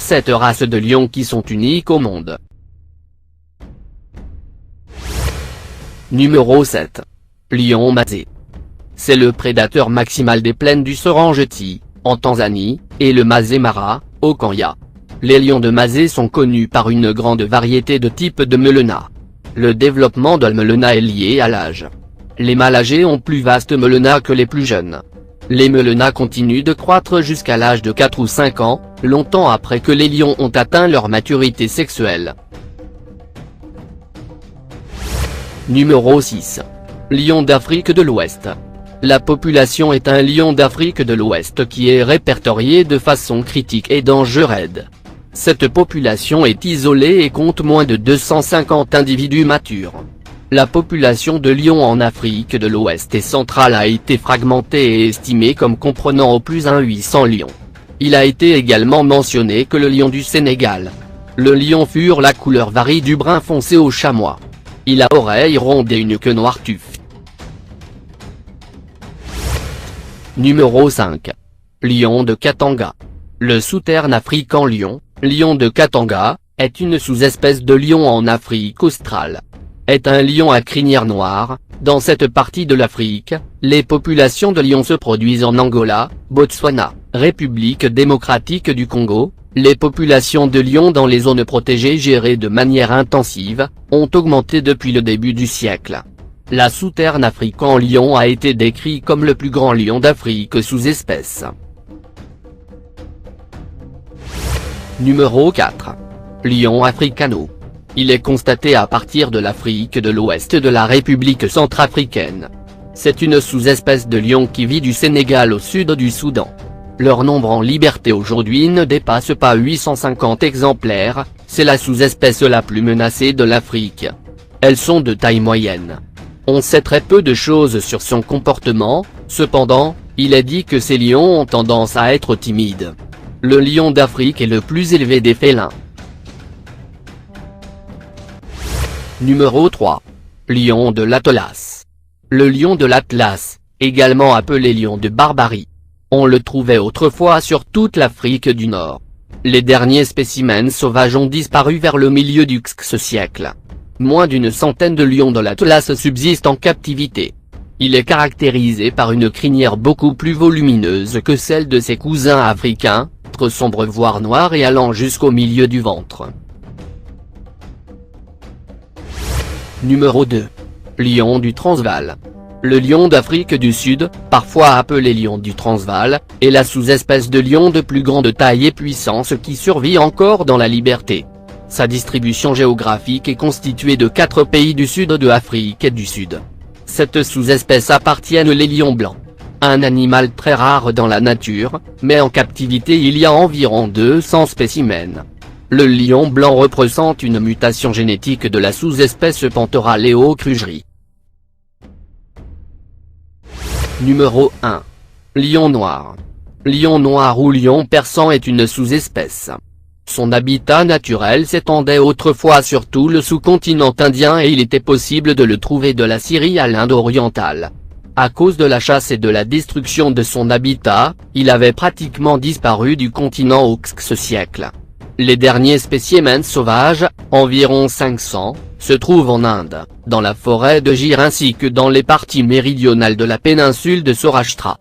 7 races de lions qui sont uniques au monde. Numéro 7. Lion Masai. C'est le prédateur maximal des plaines du Serengeti, en Tanzanie, et le Masai Mara, au Kenya. Les lions de Masai sont connus par une grande variété de types de melenats. Le développement de la melena est lié à l'âge. Les mâles âgés ont plus vaste melena que les plus jeunes. Les melenats continuent de croître jusqu'à l'âge de 4 ou 5 ans, longtemps après que les lions ont atteint leur maturité sexuelle. Numéro 6. Lion d'Afrique de l'Ouest. La population est un lion d'Afrique de l'Ouest qui est répertorié de façon critique et dangereuse. Cette population est isolée et compte moins de 250 individus matures. La population de lions en Afrique de l'Ouest et centrale a été fragmentée et estimée comme comprenant au plus 800 lions. Il a été également mentionné que le lion du Sénégal. Le lion fur la couleur varie du brun foncé au chamois. Il a oreilles rondes et une queue noire tuffe. Numéro 5. Lion de Katanga. Le Southern African lion, lion de Katanga, est une sous-espèce de lion en Afrique australe. Est un lion à crinière noire. Dans cette partie de l'Afrique, les populations de lions se produisent en Angola, Botswana, République démocratique du Congo. Les populations de lions dans les zones protégées gérées de manière intensive, ont augmenté depuis le début du siècle. La Southern African lion a été décrit comme le plus grand lion d'Afrique sous-espèce. Numéro 4. Lion africano. Il est constaté à partir de l'Afrique de l'Ouest de la République centrafricaine. C'est une sous-espèce de lion qui vit du Sénégal au sud du Soudan. Leur nombre en liberté aujourd'hui ne dépasse pas 850 exemplaires, c'est la sous-espèce la plus menacée de l'Afrique. Elles sont de taille moyenne. On sait très peu de choses sur son comportement, cependant, il est dit que ces lions ont tendance à être timides. Le lion d'Afrique est le plus élevé des félins. Numéro 3. Lion de l'Atlas. Le lion de l'Atlas, également appelé lion de Barbarie. On le trouvait autrefois sur toute l'Afrique du Nord. Les derniers spécimens sauvages ont disparu vers le milieu du XIe siècle. Moins d'une centaine de lions de l'Atlas subsistent en captivité. Il est caractérisé par une crinière beaucoup plus volumineuse que celle de ses cousins africains, très sombre voire noir et allant jusqu'au milieu du ventre. Numéro 2. Lion du Transvaal. Le lion d'Afrique du Sud, parfois appelé lion du Transvaal, est la sous-espèce de lion de plus grande taille et puissance qui survit encore dans la liberté. Sa distribution géographique est constituée de 4 pays du sud de Afrique du Sud. Cette sous-espèce appartient aux lions blancs. Un animal très rare dans la nature, mais en captivité il y a environ 200 spécimens. Le lion blanc représente une mutation génétique de la sous-espèce Panthera leo-crugeri. Numéro 1. Lion noir. Lion noir ou lion persan est une sous-espèce. Son habitat naturel s'étendait autrefois sur tout le sous-continent indien et il était possible de le trouver de la Syrie à l'Inde orientale. À cause de la chasse et de la destruction de son habitat, il avait pratiquement disparu du continent au XIe siècle. Les derniers spécimens sauvages, environ 500, se trouvent en Inde, dans la forêt de Gir ainsi que dans les parties méridionales de la péninsule de Saurashtra.